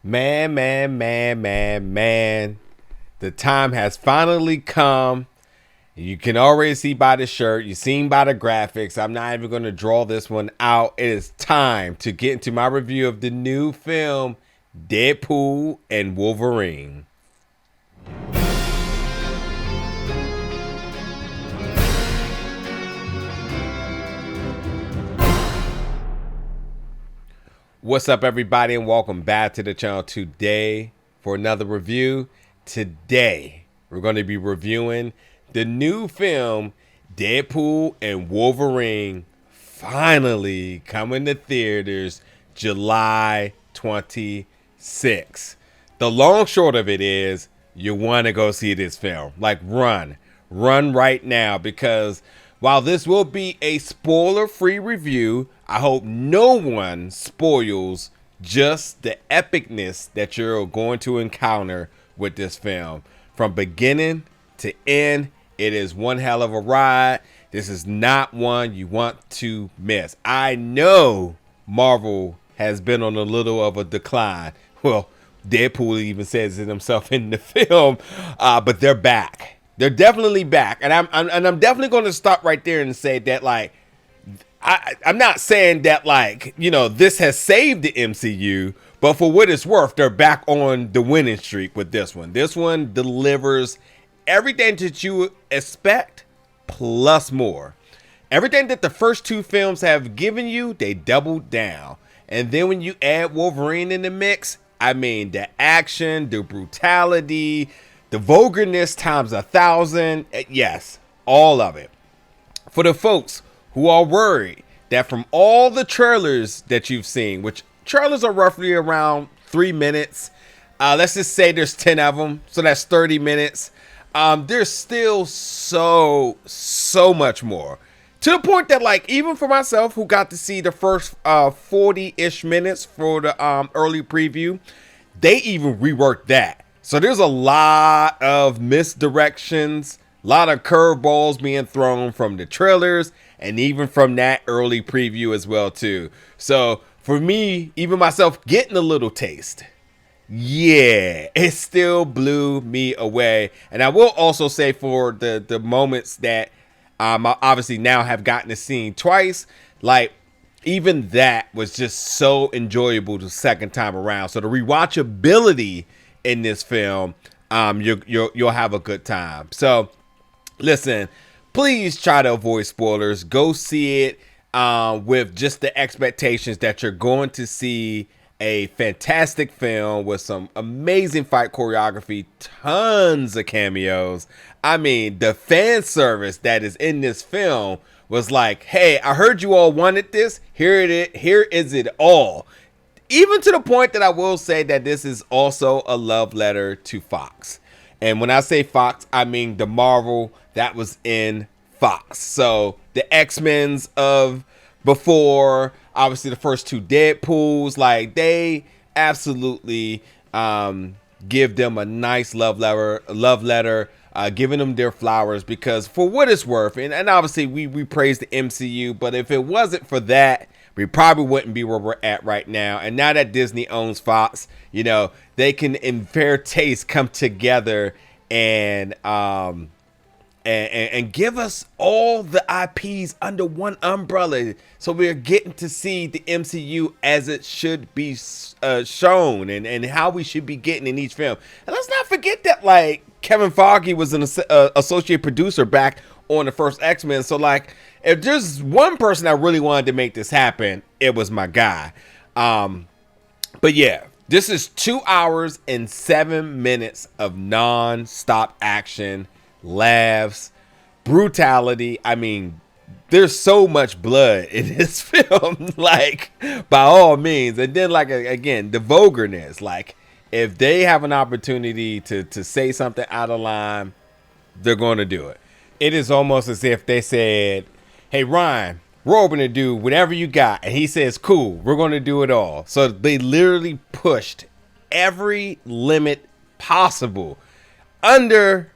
Man. The time has finally come. You can already see by the shirt. You've seen by the graphics. I'm not even going to draw this one out. It is time to get into my review of the new film, Deadpool and Wolverine. What's up, everybody, and welcome back to the channel today for another review. Today, we're going to be reviewing the new film, Deadpool and Wolverine, finally coming to theaters July 26th. The long short of it is, you want to go see this film. Like, run right now, because while this will be a spoiler-free review, I hope no one spoils just the epicness that you're going to encounter with this film. From beginning to end, it is one hell of a ride. This is not one you want to miss. I know Marvel has been on a little of a decline. Well, Deadpool even says it himself in the film, but they're back. They're definitely back, and I'm definitely going to stop right there and say that, like, I'm not saying that, like, you know, this has saved the MCU, but for what it's worth, they're back on the winning streak with this one. This one delivers everything that you expect plus more. Everything that the first two films have given you, they doubled down. And then when you add Wolverine in the mix, I mean, the action, the brutality, the vulgarness times 1,000. Yes, all of it. For the folks who are worried that from all the trailers that you've seen, which trailers are roughly around 3 minutes, let's just say there's 10 of them, so that's 30 minutes. There's still so much more. To the point that, like, even for myself, who got to see the first 40-ish minutes for the early preview, they even reworked that. So there's a lot of misdirections, a lot of curveballs being thrown from the trailers and even from that early preview as well, too. So for me, even myself getting a little taste, yeah, it still blew me away. And I will also say, for the moments that I obviously now have gotten to see twice, like, even that was just so enjoyable the second time around. So the rewatchability in this film, you'll have a good time. So listen, please try to avoid spoilers. Go see it with just the expectations that you're going to see a fantastic film with some amazing fight choreography, tons of cameos. I mean, the fan service that is in this film was like, hey, I heard you all wanted this. Here is it all. Even to the point that I will say that this is also a love letter to Fox. And when I say Fox, I mean the Marvel that was in Fox. So the X-Men's of before, obviously the first two Deadpools, like, they absolutely give them a nice love letter, giving them their flowers, because for what it's worth, and obviously we praise the MCU, but if it wasn't for that, we probably wouldn't be where we're at right now. And now that Disney owns Fox, you know, they can in fair taste come together and give us all the IPs under one umbrella. So we're getting to see the MCU as it should be shown, and how we should be getting in each film. And let's not forget that, like, Kevin Feige was an associate producer back on the first X-Men. So, like, if there's one person that really wanted to make this happen, it was my guy. But yeah, this is 2 hours and 7 minutes of non-stop action, laughs, brutality. I mean, there's so much blood in this film, like, by all means. And then, like, again, the vulgarness. Like, if they have an opportunity to say something out of line, they're going to do it. It is almost as if they said, hey, Ryan, we're open to do whatever you got. And he says, cool, we're going to do it all. So they literally pushed every limit possible under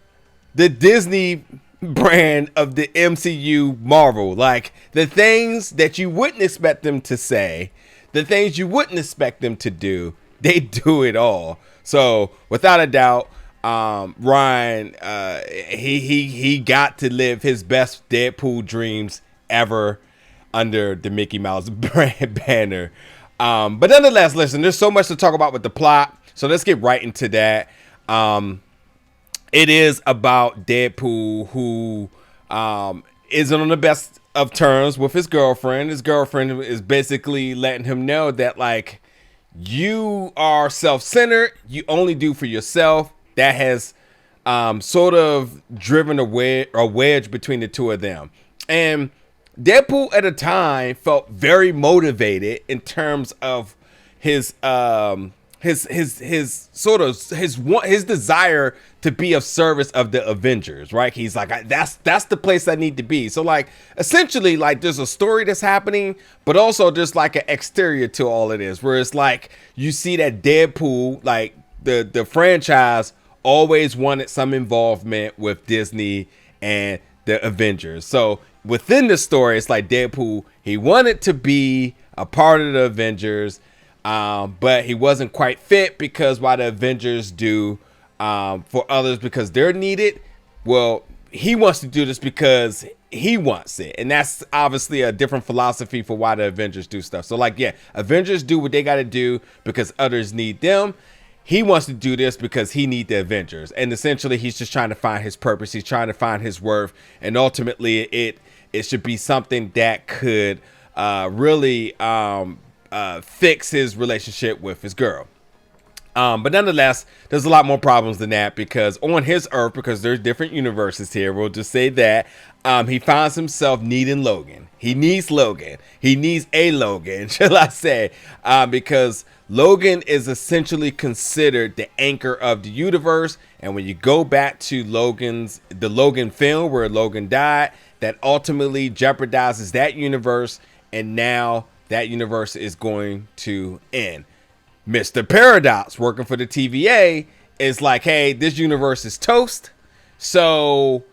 the Disney brand of the MCU Marvel. Like, the things that you wouldn't expect them to say, the things you wouldn't expect them to do, they do it all. So without a doubt, Ryan, he got to live his best Deadpool dreams ever under the Mickey Mouse brand banner. But nonetheless, listen, there's so much to talk about with the plot, so let's get right into that. It is about Deadpool, who isn't on the best of terms with his girlfriend. His girlfriend is basically letting him know that, like, you are self-centered, you only do for yourself. That has sort of driven a wedge between the two of them. And Deadpool at the time felt very motivated in terms of his desire to be of service of the Avengers, right? He's like, that's the place I need to be. So, like, essentially, like, there's a story that's happening, but also there's like an exterior to all of this, where it's like you see that Deadpool, like the franchise, always wanted some involvement with Disney and the Avengers. So within the story, it's like Deadpool, he wanted to be a part of the Avengers, but he wasn't quite fit because why the Avengers do for others because they're needed. Well, he wants to do this because he wants it. And that's obviously a different philosophy for why the Avengers do stuff. So, like, yeah, Avengers do what they got to do because others need them. He wants to do this because he needs the Avengers. And essentially, he's just trying to find his purpose. He's trying to find his worth. And ultimately, it should be something that could really fix his relationship with his girl. But nonetheless, there's a lot more problems than that, because on his Earth, because there's different universes here, we'll just say that, he finds himself needing Logan. He needs Logan. He needs a Logan, shall I say, because Logan is essentially considered the anchor of the universe. And when you go back to the Logan film where Logan died, that ultimately jeopardizes that universe. And now that universe is going to end. Mr. Paradox, working for the TVA, is like, hey, this universe is toast. So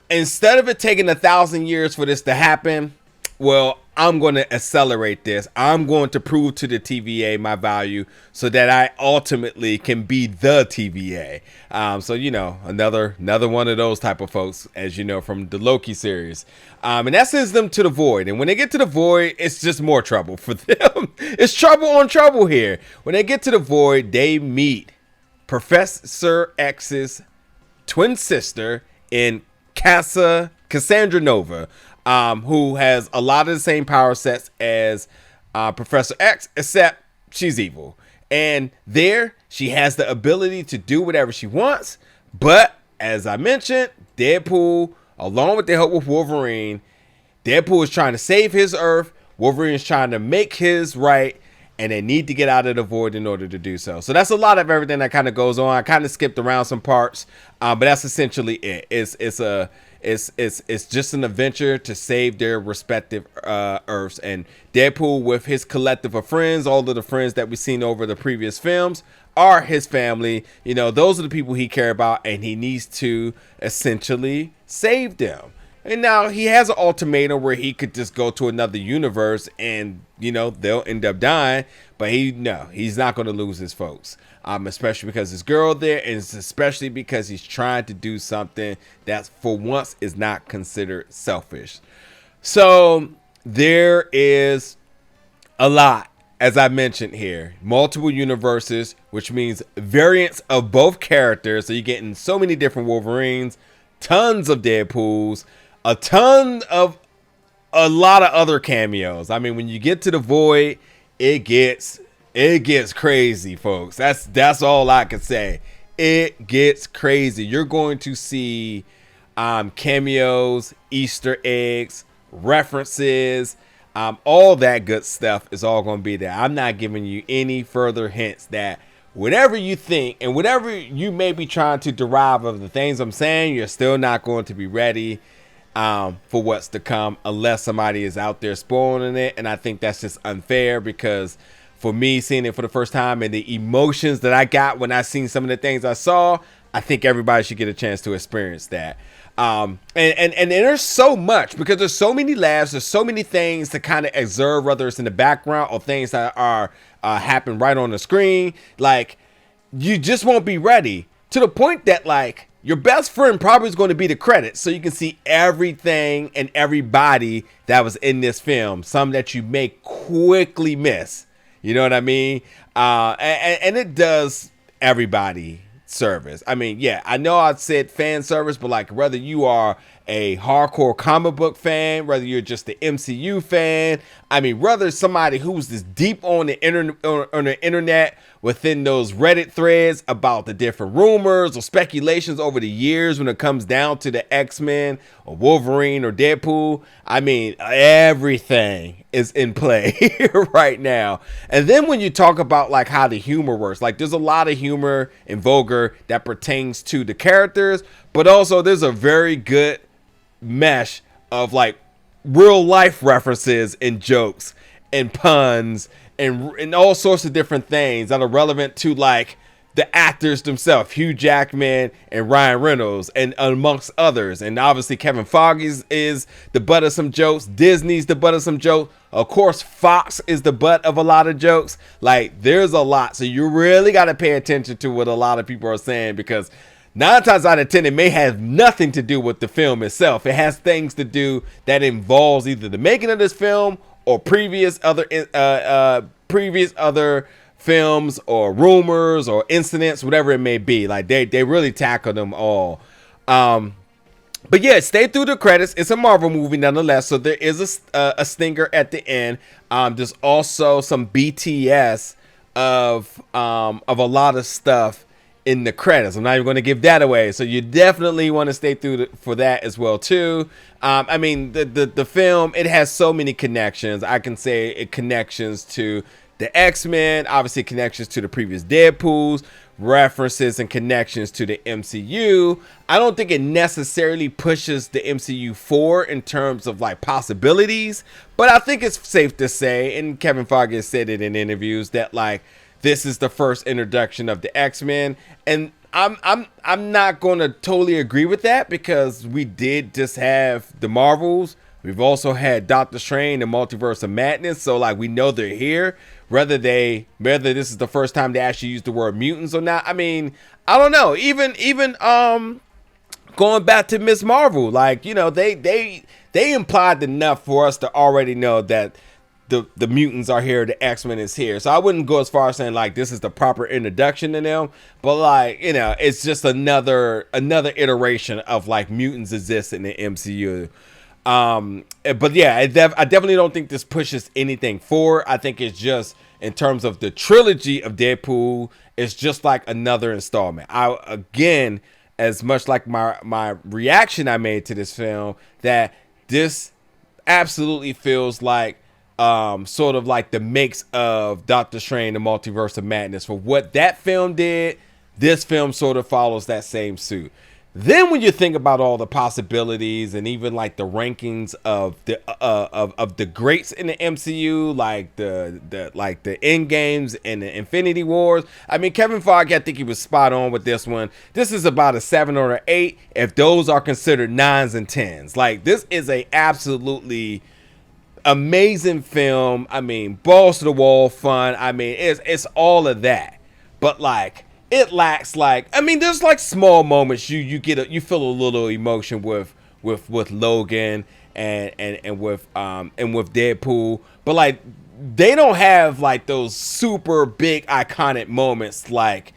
instead of it taking 1,000 years for this to happen, well, I'm going to accelerate this. I'm going to prove to the TVA my value so that I ultimately can be the TVA. So, you know, another one of those type of folks, as you know, from the Loki series. And that sends them to the Void. And when they get to the Void, it's just more trouble for them. It's trouble on trouble here. When they get to the Void, they meet Professor X's twin sister in Cassandra Nova, who has a lot of the same power sets as Professor X, except she's evil. And there, she has the ability to do whatever she wants. But, as I mentioned, Deadpool, along with the help with Wolverine, Deadpool is trying to save his Earth. Wolverine is trying to make his right. And they need to get out of the Void in order to do so. So that's a lot of everything that kind of goes on. I kind of skipped around some parts, but that's essentially it. It's just an adventure to save their respective Earths. And Deadpool, with his collective of friends, all of the friends that we've seen over the previous films, are his family. You know, those are the people he cares about, and he needs to essentially save them. And now he has an ultimatum where he could just go to another universe and, you know, they'll end up dying. But he's not going to lose his folks, especially because his girl there, and especially because he's trying to do something that for once is not considered selfish. So there is a lot, as I mentioned here, multiple universes, which means variants of both characters. So you're getting so many different Wolverines, tons of Deadpools, a lot of other cameos. I mean, when you get to the Void, it gets crazy, folks. That's all I can say. It gets crazy. You're going to see cameos, Easter eggs, references, all that good stuff is all going to be there. I'm not giving you any further hints that whatever you think and whatever you may be trying to derive of the things I'm saying, you're still not going to be ready for what's to come unless somebody is out there spoiling it. And I think that's just unfair, because for me, seeing it for the first time and the emotions that I got when I seen some of the things I saw, I think everybody should get a chance to experience that. And there's so much because there's so many laughs, there's so many things to kind of observe, whether it's in the background or things that are happen right on the screen. Like, you just won't be ready to the point that like your best friend probably is going to be the credits, so you can see everything and everybody that was in this film. Some that you may quickly miss. You know what I mean? And it does everybody service. I mean, yeah, I know I said fan service, but like whether you are a hardcore comic book fan, whether you're just the MCU fan, I mean, whether somebody who's this deep on the internet within those Reddit threads about the different rumors or speculations over the years when it comes down to the X-Men or Wolverine or Deadpool, I mean, everything is in play right now. And then when you talk about like how the humor works, like there's a lot of humor in Vulgar that pertains to the characters, but also there's a very good mesh of real life references and jokes and puns and all sorts of different things that are relevant to like the actors themselves, Hugh Jackman and Ryan Reynolds, and amongst others. And obviously Kevin Feige is the butt of some jokes. Disney's the butt of some jokes. Of course, Fox is the butt of a lot of jokes. Like, there's a lot. So you really got to pay attention to what a lot of people are saying, because 9 times out of 10, it may have nothing to do with the film itself. It has things to do that involves either the making of this film or previous other films or rumors or incidents, whatever it may be. Like they really tackle them all. But yeah, stay through the credits. It's a Marvel movie nonetheless, so there is a stinger at the end. There's also some BTS of a lot of stuff in the credits. I'm not even going to give that away, so you definitely want to stay through for that as well too. I mean, the film, it has so many connections. I can say it connections to the X-Men, obviously connections to the previous Deadpools, references and connections to the MCU. I don't think it necessarily pushes the MCU forward in terms of like possibilities, but I think it's safe to say, and Kevin Feige has said it in interviews, that like this is the first introduction of the X-Men. And I'm not going to totally agree with that, because we did just have the Marvels. We've also had Doctor Strange and Multiverse of Madness, so like we know they're here. Whether this is the first time they actually use the word mutants or not, I mean, I don't know. Even going back to Miss Marvel, like, you know, they implied enough for us to already know that the mutants are here, the X-Men is here. So I wouldn't go as far as saying like this is the proper introduction to them, but like, you know, it's just another iteration of like mutants exist in the MCU. But yeah, I definitely don't think this pushes anything forward. I think it's just, in terms of the trilogy of Deadpool, it's just like another installment. Again, as much like my reaction I made to this film, that this absolutely feels like sort of like the makes of Doctor Strange and Multiverse of Madness. For what that film did, this film sort of follows that same suit. Then when you think about all the possibilities and even like the rankings of the greats in the MCU, like the end games and the Infinity Wars, I mean, Kevin Feige, I think he was spot on with this one. This is about a 7 or an 8 if those are considered 9s and 10s. Like, this is a absolutely amazing film. I mean, balls to the wall fun. I mean, it's all of that, but like, it lacks, like, I mean, there's like small moments you feel a little emotion with Logan and with Deadpool, but like they don't have like those super big iconic moments like,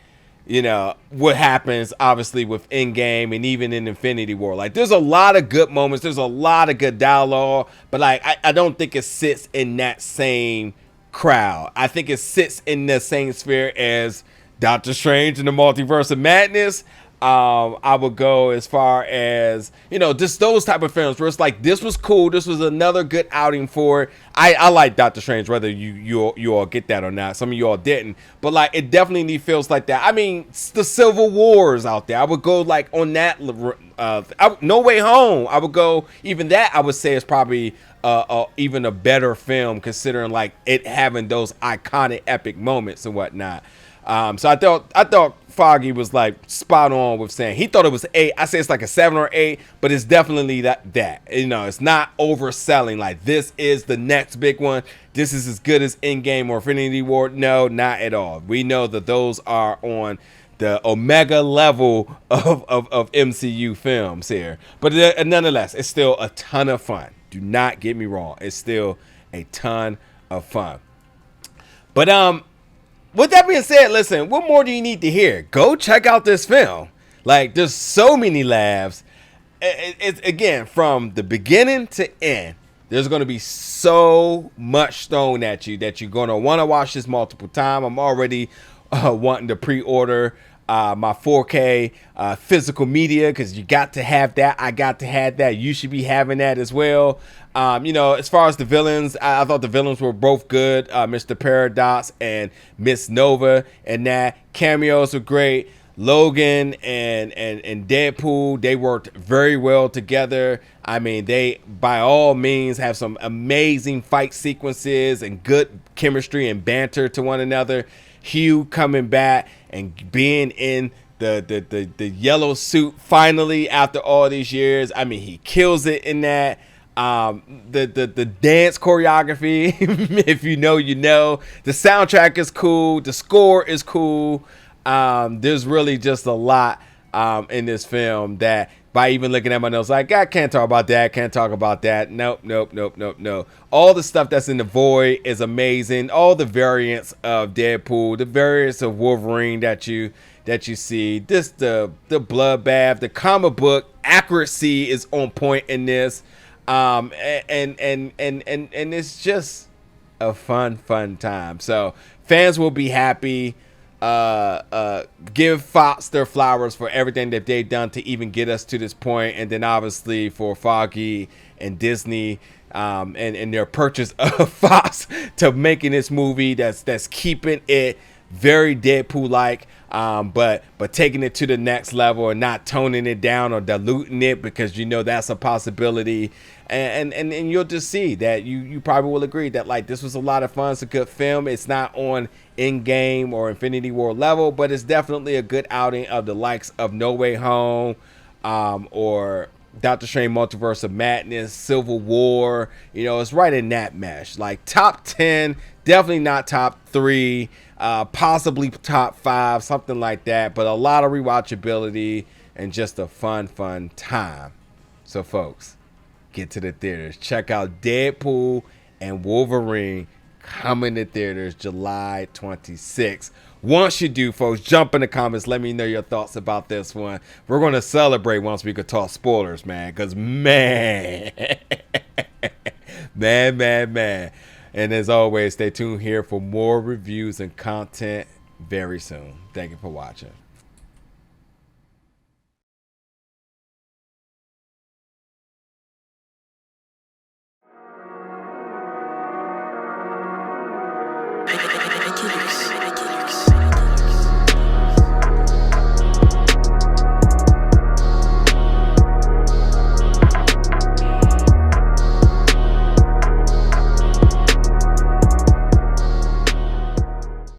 you know, what happens obviously with Endgame and even in Infinity War. Like, there's a lot of good moments, there's a lot of good dialogue, but like I don't think it sits in that same crowd. I think it sits in the same sphere as Doctor Strange and the Multiverse of Madness. I would go as far as, you know, just those type of films where it's like, this was cool, this was another good outing for it. I like Doctor Strange, whether you all get that or not. Some of you all didn't, but like, it definitely feels like that. I mean, the Civil Wars out there, I would go like on that. No Way Home, I would go, even that I would say is probably even a better film, considering like it having those iconic epic moments and whatnot. So I thought Foggy was like spot on with saying he thought it was 8. I say it's like a 7 or 8, but it's definitely that. You know, it's not overselling. Like, this is the next big one. This is as good as Endgame or Infinity War. No, not at all. We know that those are on the Omega level of MCU films here. But nonetheless, it's still a ton of fun. Do not get me wrong. It's still a ton of fun. But with that being said, listen, what more do you need to hear? Go check out this film. Like, there's so many laughs. It's again, from the beginning to end, there's going to be so much thrown at you that you're going to want to watch this multiple times. I'm already wanting to pre-order my 4K physical media, because you got to have that. I got to have that. You should be having that as well. You know, as far as the villains, I thought the villains were both good. Mr. Paradox and Miss Nova, and that cameos were great. Logan and Deadpool, they worked very well together. I mean, they by all means have some amazing fight sequences and good chemistry and banter to one another. Hugh coming back and being in the yellow suit finally after all these years. I mean, he kills it in that. The dance choreography, if you know, you know. The soundtrack is cool. The score is cool. There's really just a lot in this film that, by even looking at my notes, like, I can't talk about that, can't talk about that. Nope. All the stuff that's in the void is amazing. All the variants of Deadpool, the variants of Wolverine that you see, this the bloodbath, the comic book accuracy is on point in this. And it's just a fun time. So fans will be happy. Give Fox their flowers for everything that they've done to even get us to this point, and then obviously for Foggy and Disney and their purchase of Fox to making this movie that's keeping it very Deadpool like, but taking it to the next level and not toning it down or diluting it, because you know that's a possibility. And you'll just see that you probably will agree that, like, this was a lot of fun. It's a good film. It's not on Endgame or Infinity War level, but it's definitely a good outing of the likes of No Way Home, or Doctor Strange Multiverse of Madness, Civil War. You know, it's right in that mesh. Like, top 10, definitely not top 3, possibly top 5, something like that. But a lot of rewatchability and just a fun time. So, folks, get to the theaters. Check out Deadpool and Wolverine, coming to theaters July 26th. Once you do, folks, jump in the comments. Let me know your thoughts about this one. We're going to celebrate once we could talk spoilers, man. Because, man. man. And as always, stay tuned here for more reviews and content very soon. Thank you for watching.